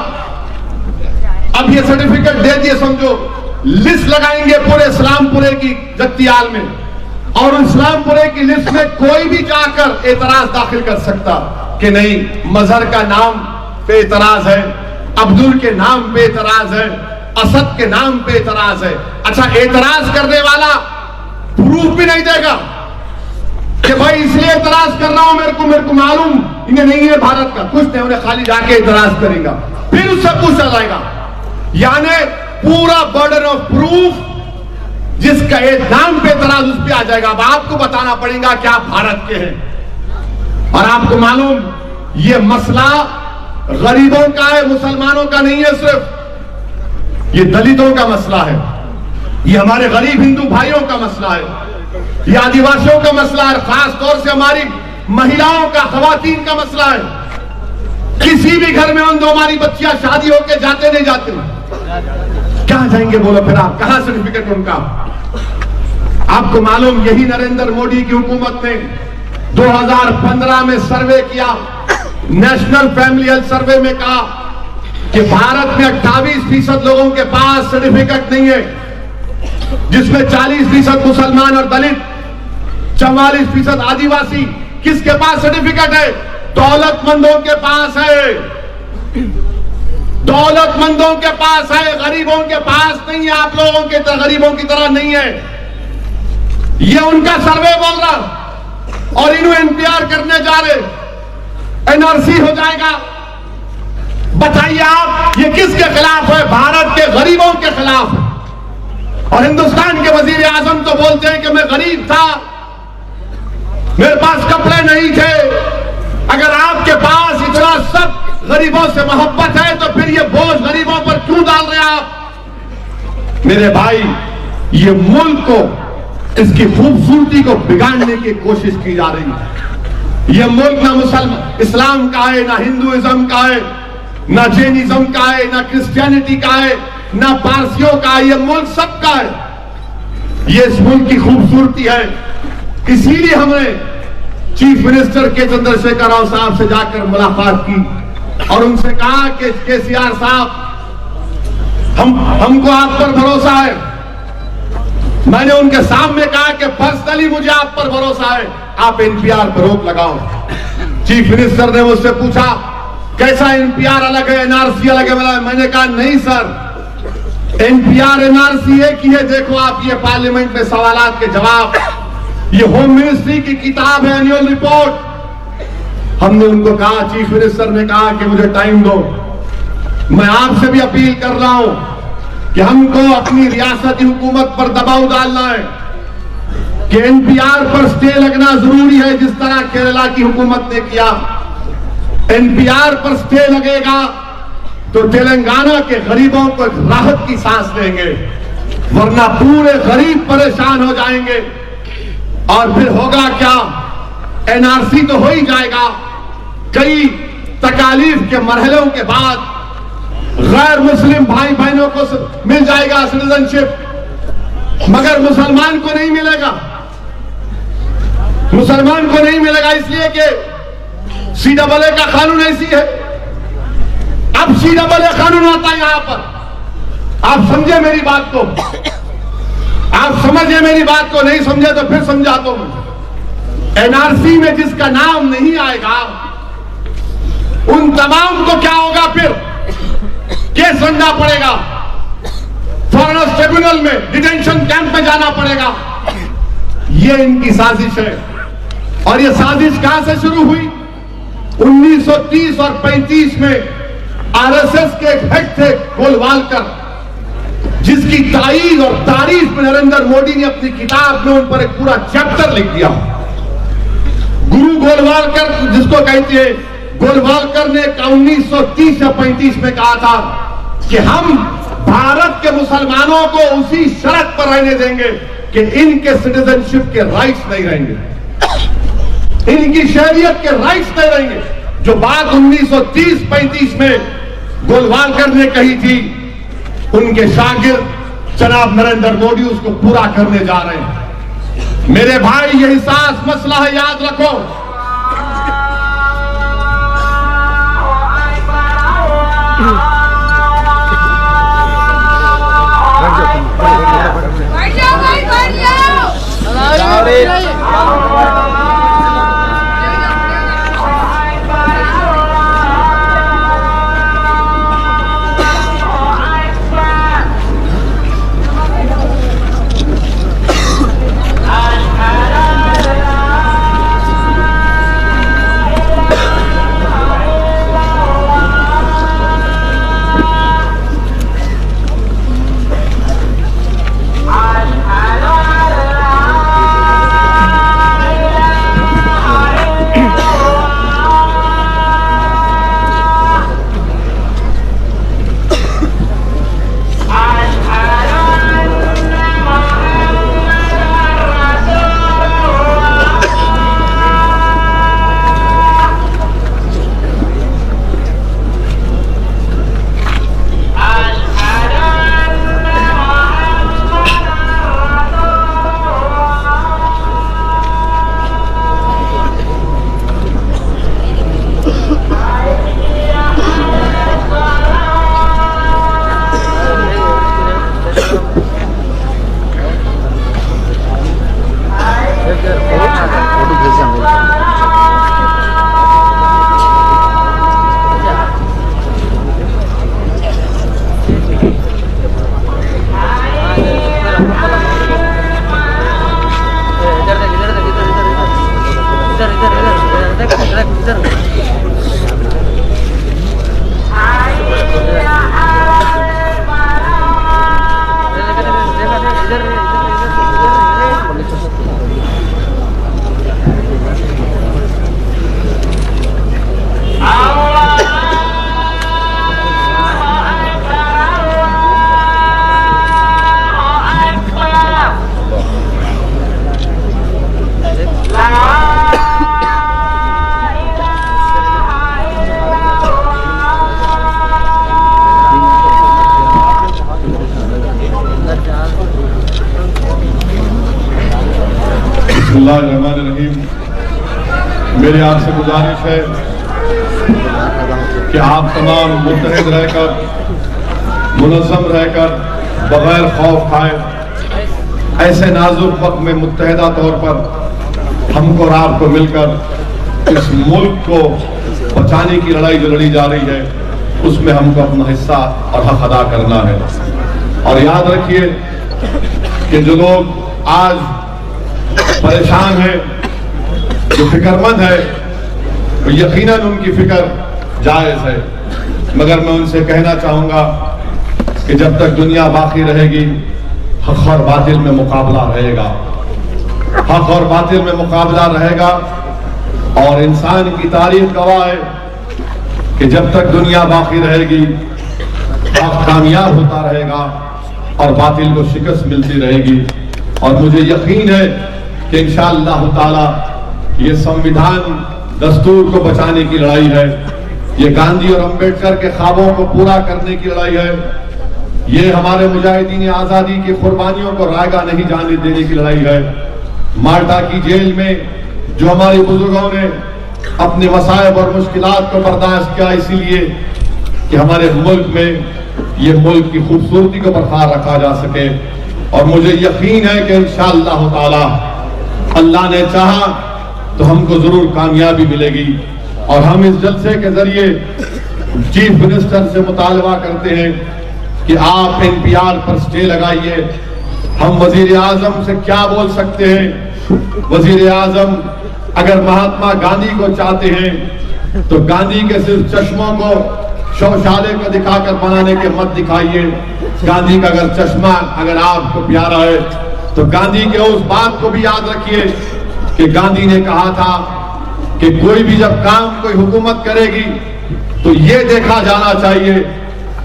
अब ये सर्टिफिकेट दे दिए, समझो लिस्ट लगाएंगे पूरे इस्लामपुरे की जत्तियाल में, और इस्लामपुरे की लिस्ट में कोई भी जाकर एतराज दाखिल कर सकता कि नहीं, मजहर का नाम पे एतराज है, अब्दुल के नाम पे एतराज है, असद के नाम पे एतराज है। अच्छा, एतराज करने वाला प्रूफ भी नहीं देगा कि भाई इसलिए एतराज कर रहा हूं, मेरे को मालूम इन्हें नहीं है भारत का, कुछ नहीं, उन्हें खाली जाके एतराज करेगा, फिर उससे पूछा जाएगा। यानी पूरा बर्डन ऑफ प्रूफ जिसका नाम पे एतराज उस पे आ जाएगा। अब आपको बताना पड़ेगा कि आप भारत के हैं। और आपको मालूम ये मसला गरीबों का है, मुसलमानों का नहीं है सिर्फ, ये दलितों का मसला है, ये हमारे गरीब हिंदू भाइयों का मसला है, ये आदिवासियों का मसला है, खास तौर से हमारी महिलाओं का, खवातीन का मसला है। किसी भी घर में उन दो हमारी बच्चियां शादी होके जाते नहीं जाते, कहां जाएंगे बोलो? फिर आप कहां सर्टिफिकेट उनका? आपको मालूम यही नरेंद्र मोदी की हुकूमत ने 2015 में सर्वे किया, नेशनल फैमिली हेल्थ सर्वे में कहा कि भारत में 28% लोगों के पास सर्टिफिकेट नहीं है, जिसमें 40% मुसलमान और दलित, 44% आदिवासी। किसके पास सर्टिफिकेट है? दौलतमंदों के पास है, दौलतमंदों के पास है, गरीबों के पास नहीं है। आप लोगों के तरह, गरीबों की तरह नहीं है। ये उनका सर्वे बोल रहा, और इन्हें एनपीआर करने जा रहे, एनआरसी हो जाएगा। बताइए आप, ये किसके खिलाफ है? भारत के गरीबों के खिलाफ है। और हिंदुस्तान के वजीर आजम तो बोलते हैं कि मैं गरीब था, मेरे पास कपड़े नहीं थे। अगर आपके पास इतना सब गरीबों से मोहब्बत है तो फिर ये बोझ गरीबों पर क्यों डाल रहे हैं आप? मेरे भाई, ये मुल्क को, इसकी खूबसूरती को बिगाड़ने की कोशिश की जा रही है। ये मुल्क ना मुसलमान इस्लाम का है, ना हिंदुइज्म का है, ना जैनिज्म का है, ना क्रिश्चियनिटी का है, ना पारसियों का है। ये मुल्क सबका है। ये इस मुल्क की खूबसूरती है। इसीलिए हमने चीफ मिनिस्टर के चंद्रशेखर राव साहब से जाकर मुलाकात की और उनसे कहा कि केसीआर साहब, हमको आप पर भरोसा है। मैंने उनके सामने कहा कि पर्सनली मुझे आप पर भरोसा है, आप एनपीआर पर रोक लगाओ। चीफ मिनिस्टर ने मुझसे पूछा कैसा एनपीआर अलग है, एनआरसी अलग है? मैंने कहा नहीं सर, एनपीआर एनआरसी एक ही है। देखो आप, ये पार्लियामेंट में सवालात के जवाब, ये होम मिनिस्ट्री की किताब है, एनुअल रिपोर्ट। हमने उनको कहा, चीफ मिनिस्टर ने कहा कि मुझे टाइम दो। मैं आपसे भी अपील कर रहा हूं कि हमको अपनी रियासती हुकूमत पर दबाव डालना है कि एनपीआर पर स्टे लगना जरूरी है, जिस तरह केरला की हुकूमत ने किया। एनपीआर पर स्टे लगेगा तो तेलंगाना के गरीबों को राहत की सांस लेंगे, वरना पूरे गरीब परेशान हो जाएंगे। और फिर होगा क्या? एनआरसी तो हो ही जाएगा, कई तकालीफ के मरहलों के बाद गैर मुस्लिम भाई बहनों को मिल जाएगा सिटीजनशिप, मगर मुसलमान को नहीं मिलेगा। मुसलमान को नहीं मिलेगा इसलिए कि सीडब्ल्यू का कानून ऐसी है। अब सीडब्ल्यू कानून आता है यहां पर। आप समझे मेरी बात को, आप समझे मेरी बात को, नहीं समझे तो फिर समझाता हूं। एनआरसी में जिसका नाम नहीं आएगा उन तमाम को क्या होगा? फिर केस बनना पड़ेगा, फॉरेनर्स ट्रिब्यूनल में, डिटेंशन कैंप में जाना पड़ेगा। ये इनकी साजिश है। और ये साजिश कहां से शुरू हुई? 1930 और 35 में आरएसएस के एक हेड थे गोलवालकर, जिसकी तारीफ और तारीफ में नरेंद्र मोदी ने अपनी किताब में उन पर एक पूरा चैप्टर लिख दिया। गुरु गोलवालकर जिसको कहते हैं, गोलवालकर ने 1930 या 35 में कहा था कि हम भारत के मुसलमानों को उसी शर्त पर रहने देंगे कि इनके सिटीजनशिप के राइट्स नहीं रहेंगे, इनकी शहरियत के राइट्स नहीं रहेंगे। जो बात 1930-35 में गोलवालकर ने कही थी, उनके शागिर्द जनाब नरेंद्र मोदी उसको पूरा करने जा रहे हैं। मेरे भाई, यही सास मसला है, याद रखो। बिस्मिल्लाहिर्रहमानिर्रहीम। मेरी आपसे गुजारिश है कि आप तमाम मुत्तहिद रहकर, मुनज़्ज़म रहकर, बगैर खौफ खाए ऐसे नाजुक वक्त में मुत्तहिदा तौर पर हमको और आपको मिलकर इस मुल्क को बचाने की लड़ाई जो लड़ी जा रही है उसमें हमको अपना हिस्सा और हक अदा करना है। और याद रखिए कि जो लोग आज परेशान है, जो फिक्रमंद है, तो यकीनन उनकी फिक्र जायज है, मगर मैं उनसे कहना चाहूंगा कि जब तक दुनिया बाकी रहेगी हक और बातिल में मुकाबला रहेगा, हक और बातिल में मुकाबला रहेगा। और इंसान की तारीख गवाह है कि जब तक दुनिया बाकी रहेगी हक कामयाब होता रहेगा और बातिल को शिकस्त मिलती रहेगी। और मुझे यकीन है कि इंशाअल्लाह ताला ये संविधान दस्तूर को बचाने की लड़ाई है, ये गांधी और अंबेडकर के ख्वाबों को पूरा करने की लड़ाई है, ये हमारे मुजाहिदीन आजादी की कुर्बानियों को रायगा नहीं जाने देने की लड़ाई है। माल्टा की जेल में जो हमारे बुजुर्गों ने अपने मसाइब और मुश्किलात को बर्दाश्त किया, इसीलिए कि हमारे मुल्क में ये मुल्क की खूबसूरती को बरकरार रखा जा सके। और मुझे यकीन है कि इंशाअल्लाह ताला अल्लाह ने चाहा तो हमको जरूर कामयाबी मिलेगी। और हम इस जलसे के जरिए चीफ मिनिस्टर से मुतालबा करते हैं कि आप NPR पर स्टे लगाइए। हम वजीर आजम से क्या बोल सकते हैं? वजीर आजम अगर महात्मा गांधी को चाहते हैं तो गांधी के सिर्फ चश्मों को शौचालय को दिखाकर बनाने के मत दिखाइए। गांधी का अगर चश्मा अगर आपको प्यारा है तो गांधी के उस बात को भी याद रखिए कि गांधी ने कहा था कि कोई भी जब काम कोई हुकूमत करेगी तो ये देखा जाना चाहिए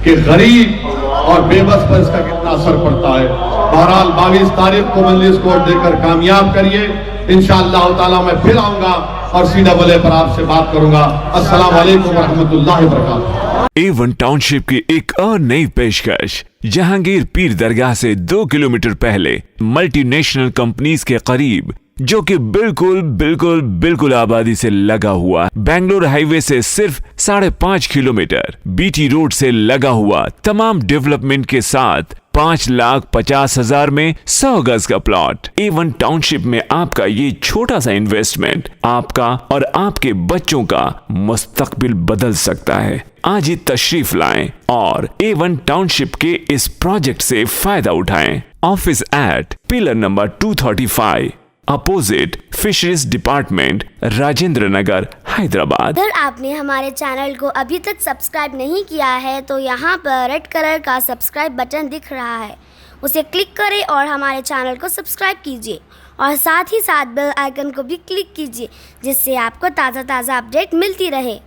कि गरीब और बेबस पर इसका कितना असर पड़ता है। बहरहाल 22 तारीख को मजलिस को देकर कामयाब करिए। इंशाअल्लाह ताला मैं फिर आऊंगा और CAA पर आपसे बात करूंगा। अस्सलाम वालेकुम रहमतुल्लाहि व बरकातहू। A1 टाउनशिप की एक और नई पेशकश जहांगीर पीर दरगाह से 2 किलोमीटर पहले मल्टीनेशनल कंपनीज के करीब, जो कि बिल्कुल आबादी से लगा हुआ, बेंगलोर हाईवे से सिर्फ 5.5 किलोमीटर, BT रोड से लगा हुआ, तमाम डेवलपमेंट के साथ 5,50,000 में 100 गज का प्लॉट। A1 टाउनशिप में आपका ये छोटा सा इन्वेस्टमेंट आपका और आपके बच्चों का मुस्तकबिल बदल सकता है। आज ही तशरीफ लाएं और A1 टाउनशिप के इस प्रोजेक्ट से फायदा उठाएं। Office at pillar number 235 opposite fisheries department, Rajendra Nagar, Hyderabad. अगर आपने हमारे चैनल को अभी तक सब्सक्राइब नहीं किया है तो यहाँ पर रेड कलर का सब्सक्राइब बटन दिख रहा है, उसे क्लिक करें और हमारे चैनल को सब्सक्राइब कीजिए और साथ ही साथ बेल आइकन को भी क्लिक कीजिए, जिससे आपको ताज़ा अपडेट मिलती रहे।